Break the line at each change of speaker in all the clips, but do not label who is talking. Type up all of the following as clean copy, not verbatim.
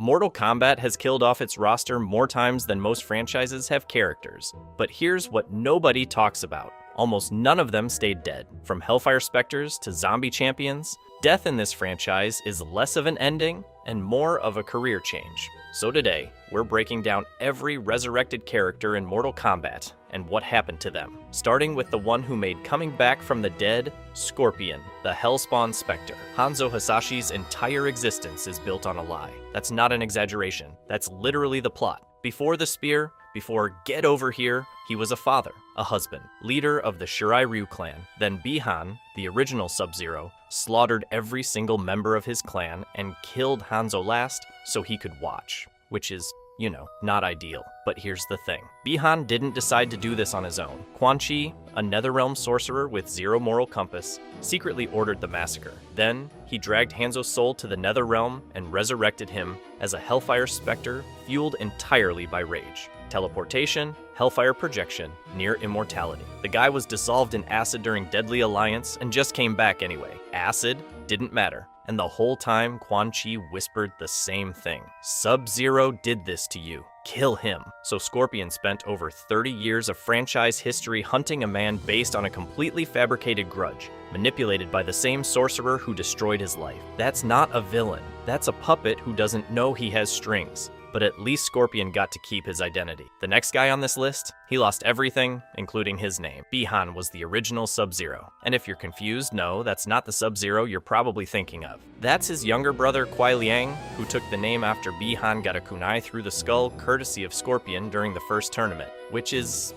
Mortal Kombat has killed off its roster more times than most franchises have characters. But here's what nobody talks about. Almost none of them stayed dead. From Hellfire Specters to zombie champions, death in this franchise is less of an ending and more of a career change. So today, we're breaking down every resurrected character in Mortal Kombat and what happened to them, starting with the one who made coming back from the dead, Scorpion, the Hellspawn Spectre. Hanzo Hasashi's entire existence is built on a lie. That's not an exaggeration. That's literally the plot. Before the spear, before get over here, he was a father, a husband, leader of the Shirai Ryu clan. Then Bi-Han, the original Sub-Zero, slaughtered every single member of his clan and killed Hanzo last so he could watch, which is, not ideal. But here's the thing. Bi-Han didn't decide to do this on his own. Quan Chi, a Netherrealm sorcerer with zero moral compass, secretly ordered the massacre. Then, he dragged Hanzo's soul to the Netherrealm and resurrected him as a Hellfire Spectre fueled entirely by rage. Teleportation, Hellfire projection, near immortality. The guy was dissolved in acid during Deadly Alliance and just came back anyway. Acid didn't matter. And the whole time, Quan Chi whispered the same thing. Sub-Zero did this to you. Kill him. So Scorpion spent over 30 years of franchise history hunting a man based on a completely fabricated grudge, manipulated by the same sorcerer who destroyed his life. That's not a villain. That's a puppet who doesn't know he has strings. But at least Scorpion got to keep his identity. The next guy on this list, he lost everything, including his name. Bi-Han was the original Sub-Zero. And if you're confused, no, that's not the Sub-Zero you're probably thinking of. That's his younger brother, Kuai Liang, who took the name after Bi-Han got a kunai through the skull courtesy of Scorpion during the first tournament, which is,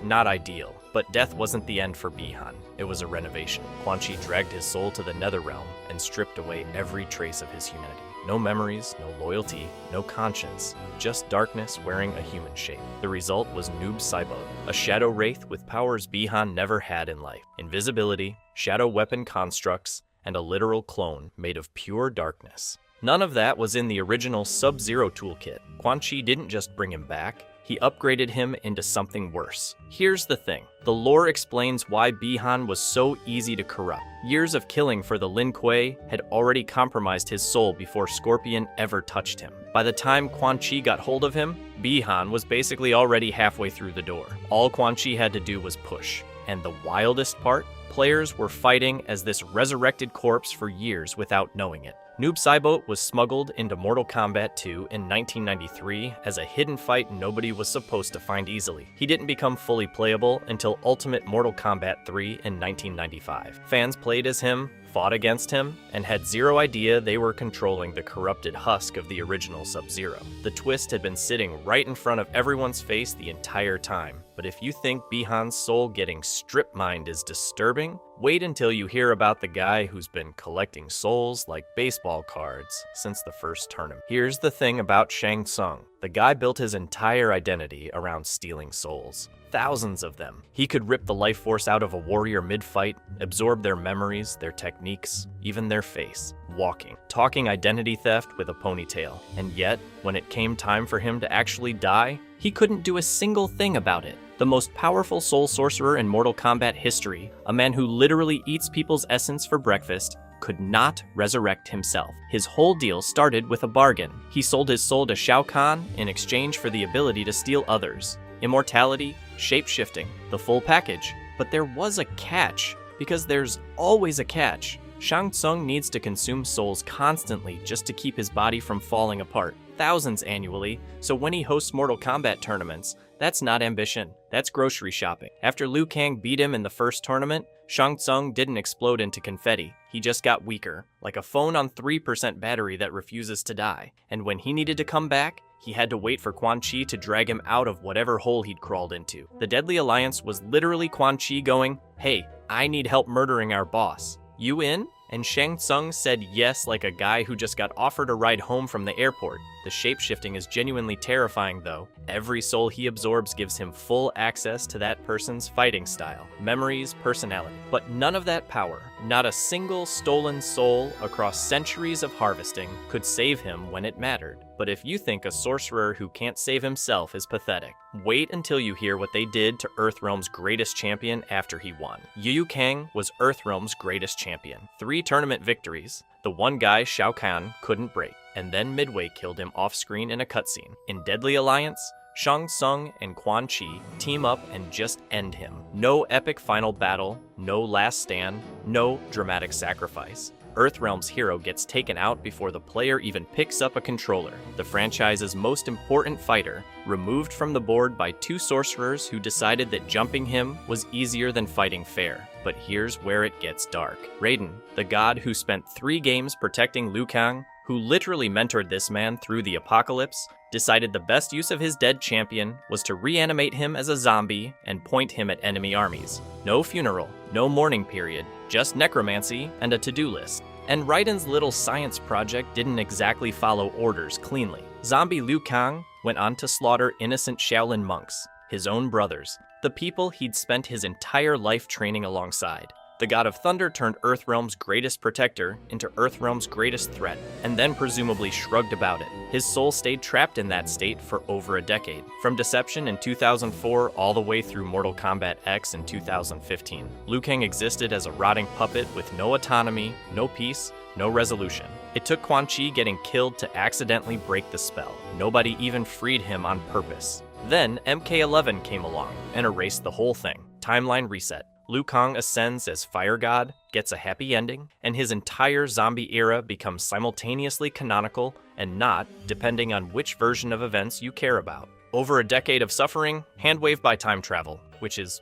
not ideal. But death wasn't the end for Bi-Han. It was a renovation. Quan Chi dragged his soul to the Netherrealm and stripped away every trace of his humanity. No memories, no loyalty, no conscience, just darkness wearing a human shape. The result was Noob Saibot, a shadow wraith with powers Bi-Han never had in life. Invisibility, shadow weapon constructs, and a literal clone made of pure darkness. None of that was in the original Sub-Zero toolkit. Quan Chi didn't just bring him back, he upgraded him into something worse. Here's the thing. The lore explains why Bi-Han was so easy to corrupt. Years of killing for the Lin Kuei had already compromised his soul before Scorpion ever touched him. By the time Quan Chi got hold of him, Bi-Han was basically already halfway through the door. All Quan Chi had to do was push. And the wildest part? Players were fighting as this resurrected corpse for years without knowing it. Noob Saibot was smuggled into Mortal Kombat 2 in 1993 as a hidden fight nobody was supposed to find easily. He didn't become fully playable until Ultimate Mortal Kombat 3 in 1995. Fans played as him, fought against him, and had zero idea they were controlling the corrupted husk of the original Sub-Zero. The twist had been sitting right in front of everyone's face the entire time. But if you think Bi-Han's soul getting strip-mined is disturbing, wait until you hear about the guy who's been collecting souls like baseball cards since the first tournament. Here's the thing about Shang Tsung. The guy built his entire identity around stealing souls. Thousands of them. He could rip the life force out of a warrior mid-fight, absorb their memories, their techniques, even their face. Walking, talking identity theft with a ponytail. And yet, when it came time for him to actually die, he couldn't do a single thing about it. The most powerful soul sorcerer in Mortal Kombat history, a man who literally eats people's essence for breakfast, could not resurrect himself. His whole deal started with a bargain. He sold his soul to Shao Kahn in exchange for the ability to steal others. Immortality, shape-shifting, the full package. But there was a catch, because there's always a catch. Shang Tsung needs to consume souls constantly just to keep his body from falling apart. Thousands annually, so when he hosts Mortal Kombat tournaments, that's not ambition, that's grocery shopping. After Liu Kang beat him in the first tournament, Shang Tsung didn't explode into confetti. He just got weaker, like a phone on 3% battery that refuses to die. And when he needed to come back, he had to wait for Quan Chi to drag him out of whatever hole he'd crawled into. The Deadly Alliance was literally Quan Chi going, "Hey, I need help murdering our boss. You in?" And Shang Tsung said yes like a guy who just got offered a ride home from the airport. The shape-shifting is genuinely terrifying though. Every soul he absorbs gives him full access to that person's fighting style, memories, personality. But none of that power, not a single stolen soul across centuries of harvesting, could save him when it mattered. But if you think a sorcerer who can't save himself is pathetic, wait until you hear what they did to Earthrealm's greatest champion after he won. Liu Kang was Earthrealm's greatest champion. 3 tournament victories, the one guy Shao Kahn couldn't break. and then Midway killed him off-screen in a cutscene. In Deadly Alliance, Shang Tsung and Quan Chi team up and just end him. No epic final battle, no last stand, no dramatic sacrifice. Earthrealm's hero gets taken out before the player even picks up a controller. The franchise's most important fighter, removed from the board by two sorcerers who decided that jumping him was easier than fighting fair. But here's where it gets dark. Raiden, the god who spent 3 games protecting Liu Kang, who literally mentored this man through the apocalypse, decided the best use of his dead champion was to reanimate him as a zombie and point him at enemy armies. No funeral, no mourning period, just necromancy and a to-do list. And Raiden's little science project didn't exactly follow orders cleanly. Zombie Liu Kang went on to slaughter innocent Shaolin monks, his own brothers, the people he'd spent his entire life training alongside. The God of Thunder turned Earthrealm's greatest protector into Earthrealm's greatest threat, and then presumably shrugged about it. His soul stayed trapped in that state for over a decade, from Deception in 2004 all the way through Mortal Kombat X in 2015. Liu Kang existed as a rotting puppet with no autonomy, no peace, no resolution. It took Quan Chi getting killed to accidentally break the spell. Nobody even freed him on purpose. Then MK11 came along and erased the whole thing. Timeline reset. Liu Kang ascends as Fire God, gets a happy ending, and his entire zombie era becomes simultaneously canonical and not, depending on which version of events you care about. Over a decade of suffering, handwaved by time travel, which is,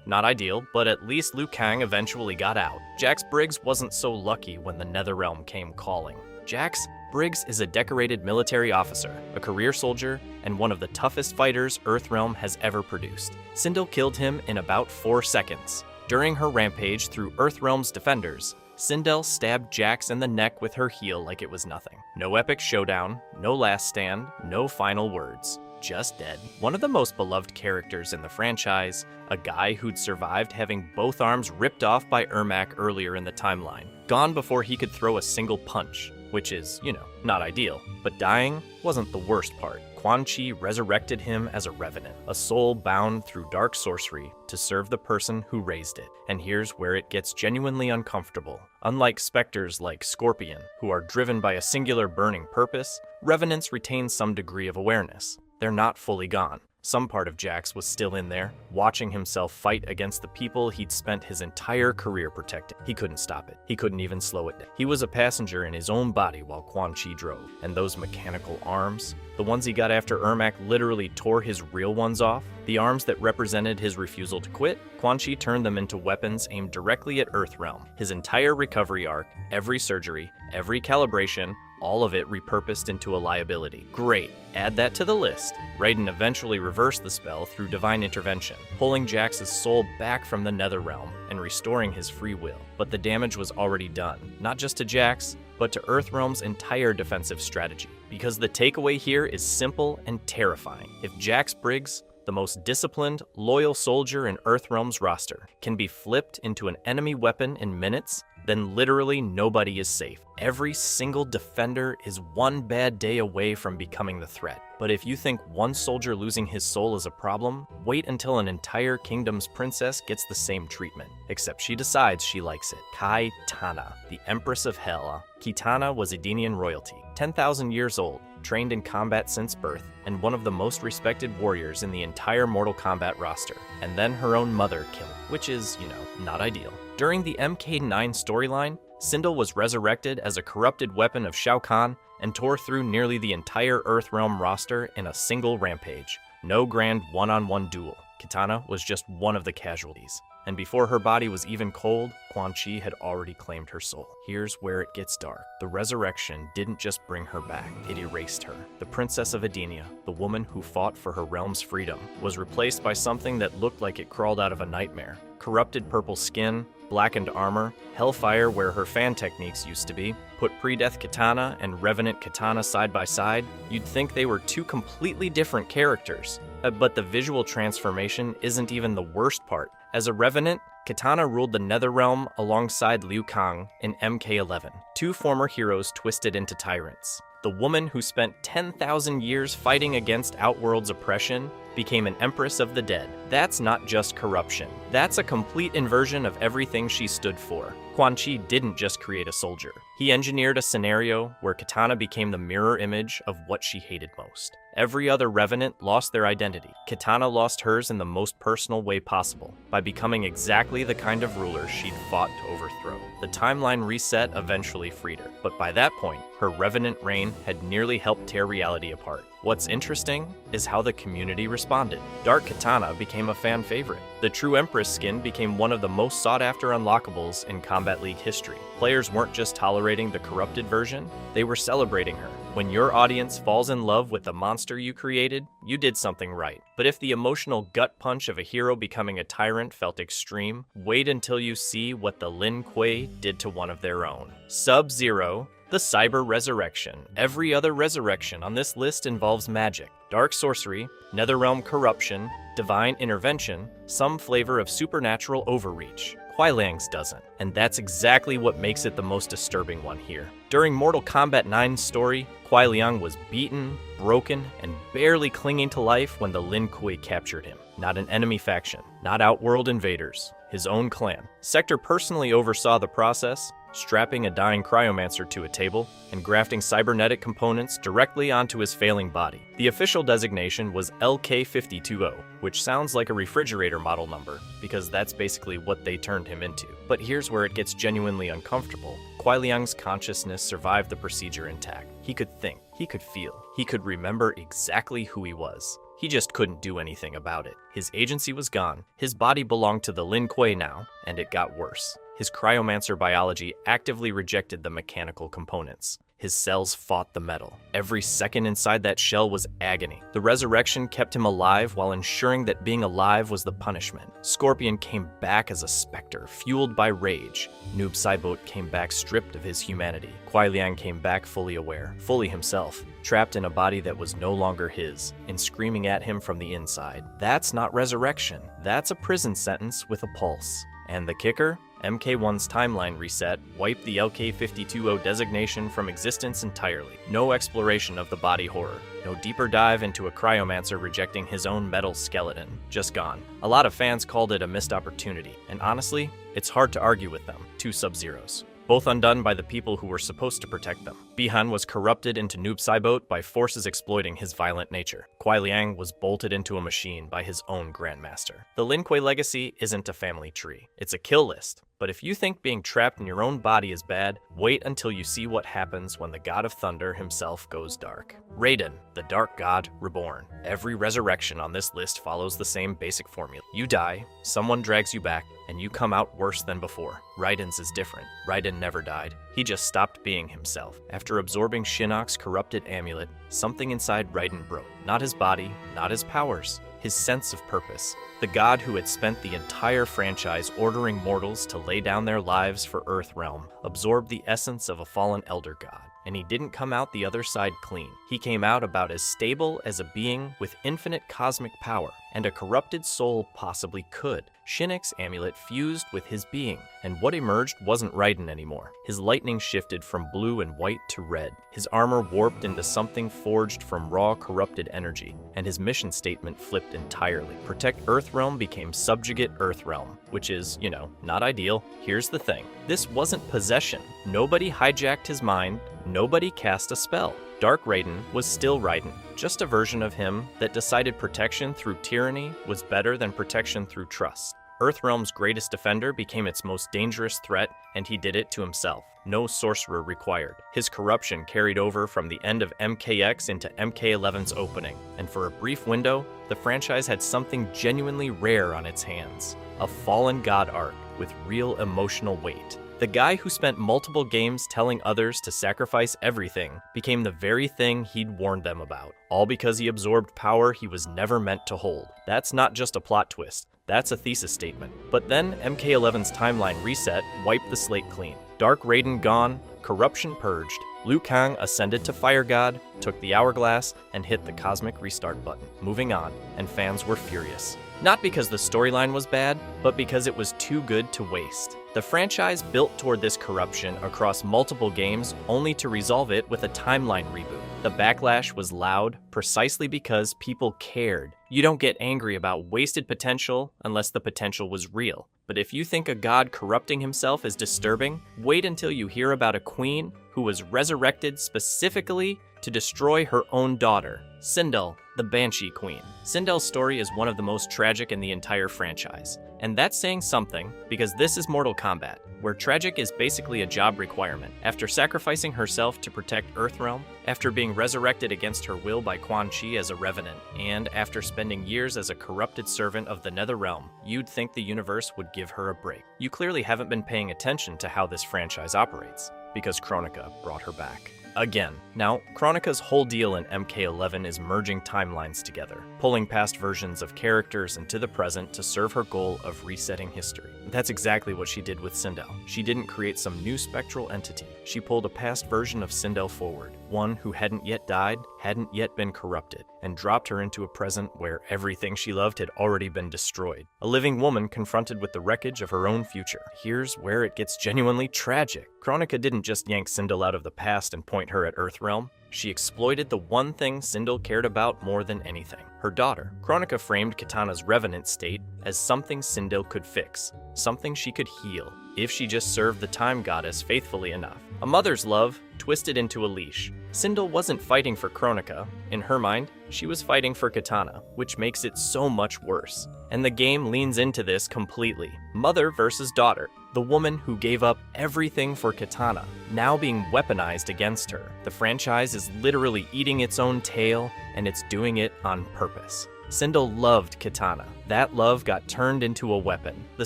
not ideal, but at least Liu Kang eventually got out. Jax Briggs wasn't so lucky when the Netherrealm came calling. Jax Briggs is a decorated military officer, a career soldier, and one of the toughest fighters Earthrealm has ever produced. Sindel killed him in about 4 seconds. During her rampage through Earthrealm's defenders, Sindel stabbed Jax in the neck with her heel like it was nothing. No epic showdown, no last stand, no final words. Just dead. One of the most beloved characters in the franchise, a guy who'd survived having both arms ripped off by Ermac earlier in the timeline. Gone before he could throw a single punch, which is, not ideal. But dying wasn't the worst part. Quan Chi resurrected him as a revenant, a soul bound through dark sorcery to serve the person who raised it. And here's where it gets genuinely uncomfortable. Unlike specters like Scorpion, who are driven by a singular burning purpose, revenants retain some degree of awareness. They're not fully gone. Some part of Jax was still in there, watching himself fight against the people he'd spent his entire career protecting. He couldn't stop it. He couldn't even slow it down. He was a passenger in his own body while Quan Chi drove. And those mechanical arms, the ones he got after Ermac literally tore his real ones off, the arms that represented his refusal to quit, Quan Chi turned them into weapons aimed directly at Earthrealm. His entire recovery arc, every surgery, every calibration, all of it repurposed into a liability. Great, add that to the list. Raiden eventually reversed the spell through divine intervention, pulling Jax's soul back from the Netherrealm and restoring his free will. But the damage was already done, not just to Jax, but to Earthrealm's entire defensive strategy. Because the takeaway here is simple and terrifying. If Jax Briggs, the most disciplined, loyal soldier in Earthrealm's roster, can be flipped into an enemy weapon in minutes, then literally nobody is safe. Every single defender is one bad day away from becoming the threat. But if you think one soldier losing his soul is a problem, wait until an entire kingdom's princess gets the same treatment. Except she decides she likes it. Kitana, the Empress of Hell. Kitana was Edenian royalty, 10,000 years old, trained in combat since birth, and one of the most respected warriors in the entire Mortal Kombat roster. And then her own mother killed, which is, not ideal. During the MK9 storyline, Sindel was resurrected as a corrupted weapon of Shao Kahn and tore through nearly the entire Earthrealm roster in a single rampage. No grand one-on-one duel. Kitana was just one of the casualties. And before her body was even cold, Quan Chi had already claimed her soul. Here's where it gets dark. The resurrection didn't just bring her back, it erased her. The Princess of Edenia, the woman who fought for her realm's freedom, was replaced by something that looked like it crawled out of a nightmare. Corrupted purple skin, blackened armor, hellfire where her fan techniques used to be. Put pre-death Kitana and Revenant Kitana side by side, you'd think they were two completely different characters. But the visual transformation isn't even the worst part. As a Revenant, Kitana ruled the Netherrealm alongside Liu Kang in MK11, two former heroes twisted into tyrants. The woman who spent 10,000 years fighting against Outworld's oppression became an Empress of the Dead. That's not just corruption. That's a complete inversion of everything she stood for. Quan Chi didn't just create a soldier. He engineered a scenario where Kitana became the mirror image of what she hated most. Every other Revenant lost their identity. Kitana lost hers in the most personal way possible, by becoming exactly the kind of ruler she'd fought to overthrow. The timeline reset eventually freed her, but by that point, her Revenant reign had nearly helped tear reality apart. What's interesting is how the community responded. Dark Kitana became a fan favorite. The True Empress skin became one of the most sought-after unlockables in Kombat League history. Players weren't just tolerating the corrupted version, they were celebrating her. When your audience falls in love with the monster you created, you did something right. But if the emotional gut punch of a hero becoming a tyrant felt extreme, wait until you see what the Lin Kuei did to one of their own. Sub-Zero, the Cyber Resurrection. Every other resurrection on this list involves magic, dark sorcery, netherrealm corruption, divine intervention, some flavor of supernatural overreach. Kuai Liang's doesn't, and that's exactly what makes it the most disturbing one here. During Mortal Kombat 9's story, Kuai Liang was beaten, broken, and barely clinging to life when the Lin Kuei captured him. Not an enemy faction, not Outworld invaders, his own clan. Sector personally oversaw the process, strapping a dying cryomancer to a table and grafting cybernetic components directly onto his failing body. The official designation was LK-5020, which sounds like a refrigerator model number, because that's basically what they turned him into. But here's where it gets genuinely uncomfortable. Kuai Liang's consciousness survived the procedure intact. He could think, he could feel, he could remember exactly who he was. He just couldn't do anything about it. His agency was gone, his body belonged to the Lin Kuei now, and it got worse. His cryomancer biology actively rejected the mechanical components. His cells fought the metal. Every second inside that shell was agony. The resurrection kept him alive while ensuring that being alive was the punishment. Scorpion came back as a specter, fueled by rage. Noob Saibot came back stripped of his humanity. Kuai Liang came back fully aware, fully himself, trapped in a body that was no longer his, and screaming at him from the inside. That's not resurrection. That's a prison sentence with a pulse. And the kicker? MK1's timeline reset wiped the LK-5020 designation from existence entirely. No exploration of the body horror. No deeper dive into a cryomancer rejecting his own metal skeleton. Just gone. A lot of fans called it a missed opportunity, and honestly, it's hard to argue with them. Two Sub-Zeros, both undone by the people who were supposed to protect them. Bihan was corrupted into Noob Saibot by forces exploiting his violent nature. Kuai Liang was bolted into a machine by his own Grandmaster. The Lin Kuei legacy isn't a family tree. It's a kill list. But if you think being trapped in your own body is bad, wait until you see what happens when the God of Thunder himself goes dark. Raiden, the Dark God Reborn. Every resurrection on this list follows the same basic formula. You die, someone drags you back, and you come out worse than before. Raiden's is different. Raiden never died. He just stopped being himself. After absorbing Shinnok's corrupted amulet, something inside Raiden broke. Not his body, not his powers, his sense of purpose. The god who had spent the entire franchise ordering mortals to lay down their lives for Earthrealm absorbed the essence of a fallen elder god. And he didn't come out the other side clean. He came out about as stable as a being with infinite cosmic power, and a corrupted soul possibly could. Shinnok's amulet fused with his being, and what emerged wasn't Raiden anymore. His lightning shifted from blue and white to red. His armor warped into something forged from raw, corrupted energy, and his mission statement flipped entirely. Protect Earthrealm became Subjugate Earthrealm, which is, not ideal. Here's the thing. This wasn't possession. Nobody hijacked his mind. Nobody cast a spell. Dark Raiden was still Raiden, just a version of him that decided protection through tyranny was better than protection through trust. Earthrealm's greatest defender became its most dangerous threat, and he did it to himself. No sorcerer required. His corruption carried over from the end of MKX into MK11's opening, and for a brief window, the franchise had something genuinely rare on its hands. A fallen god arc with real emotional weight. The guy who spent multiple games telling others to sacrifice everything became the very thing he'd warned them about, all because he absorbed power he was never meant to hold. That's not just a plot twist, that's a thesis statement. But then MK11's timeline reset wiped the slate clean. Dark Raiden gone, corruption purged, Liu Kang ascended to Fire God, took the hourglass, and hit the cosmic restart button. Moving on, and fans were furious. Not because the storyline was bad, but because it was too good to waste. The franchise built toward this corruption across multiple games only to resolve it with a timeline reboot. The backlash was loud precisely because people cared. You don't get angry about wasted potential unless the potential was real. But if you think a god corrupting himself is disturbing, wait until you hear about a queen who was resurrected specifically to destroy her own daughter, Sindel, the Banshee Queen. Sindel's story is one of the most tragic in the entire franchise. And that's saying something, because this is Mortal Kombat, where tragic is basically a job requirement. After sacrificing herself to protect Earthrealm, after being resurrected against her will by Quan Chi as a revenant, and after spending years as a corrupted servant of the Netherrealm, you'd think the universe would give her a break. You clearly haven't been paying attention to how this franchise operates, because Kronika brought her back. Again. Now, Kronika's whole deal in MK11 is merging timelines together, pulling past versions of characters into the present to serve her goal of resetting history. That's exactly what she did with Sindel. She didn't create some new spectral entity. She pulled a past version of Sindel forward, one who hadn't yet died, hadn't yet been corrupted, and dropped her into a present where everything she loved had already been destroyed. A living woman confronted with the wreckage of her own future. Here's where it gets genuinely tragic. Kronika didn't just yank Sindel out of the past and point her at Earthrealm. She exploited the one thing Sindel cared about more than anything, her daughter. Kronika framed Kitana's revenant state as something Sindel could fix, something she could heal, if she just served the time goddess faithfully enough. A mother's love twisted into a leash. Sindel wasn't fighting for Kronika. In her mind, she was fighting for Kitana, which makes it so much worse. And the game leans into this completely. Mother versus daughter. The woman who gave up everything for Kitana, now being weaponized against her. The franchise is literally eating its own tail, and it's doing it on purpose. Sindel loved Kitana. That love got turned into a weapon. The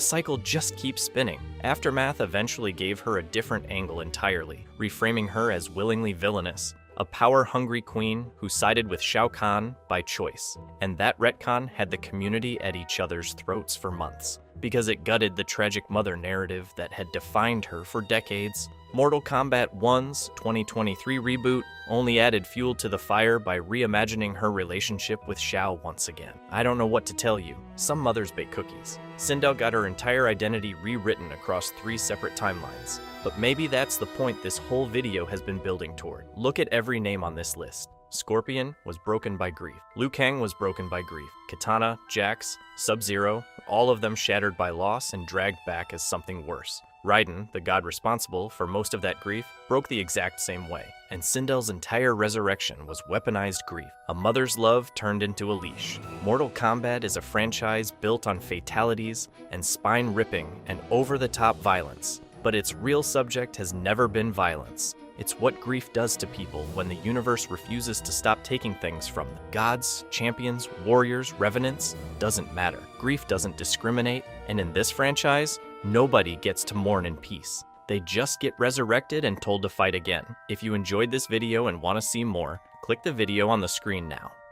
cycle just keeps spinning. Aftermath eventually gave her a different angle entirely, reframing her as willingly villainous, a power-hungry queen who sided with Shao Kahn by choice. And that retcon had the community at each other's throats for months, because it gutted the tragic mother narrative that had defined her for decades. Mortal Kombat 1's 2023 reboot only added fuel to the fire by reimagining her relationship with Shao once again. I don't know what to tell you. Some mothers bake cookies. Sindel got her entire identity rewritten across 3 separate timelines. But maybe that's the point this whole video has been building toward. Look at every name on this list. Scorpion was broken by grief. Liu Kang was broken by grief. Kitana, Jax, Sub-Zero, all of them shattered by loss and dragged back as something worse. Raiden, the god responsible for most of that grief, broke the exact same way. And Sindel's entire resurrection was weaponized grief, a mother's love turned into a leash. Mortal Kombat is a franchise built on fatalities and spine-ripping and over-the-top violence. But its real subject has never been violence. It's what grief does to people when the universe refuses to stop taking things from them. Gods, champions, warriors, revenants, doesn't matter. Grief doesn't discriminate, and in this franchise, nobody gets to mourn in peace. They just get resurrected and told to fight again. If you enjoyed this video and want to see more, click the video on the screen now.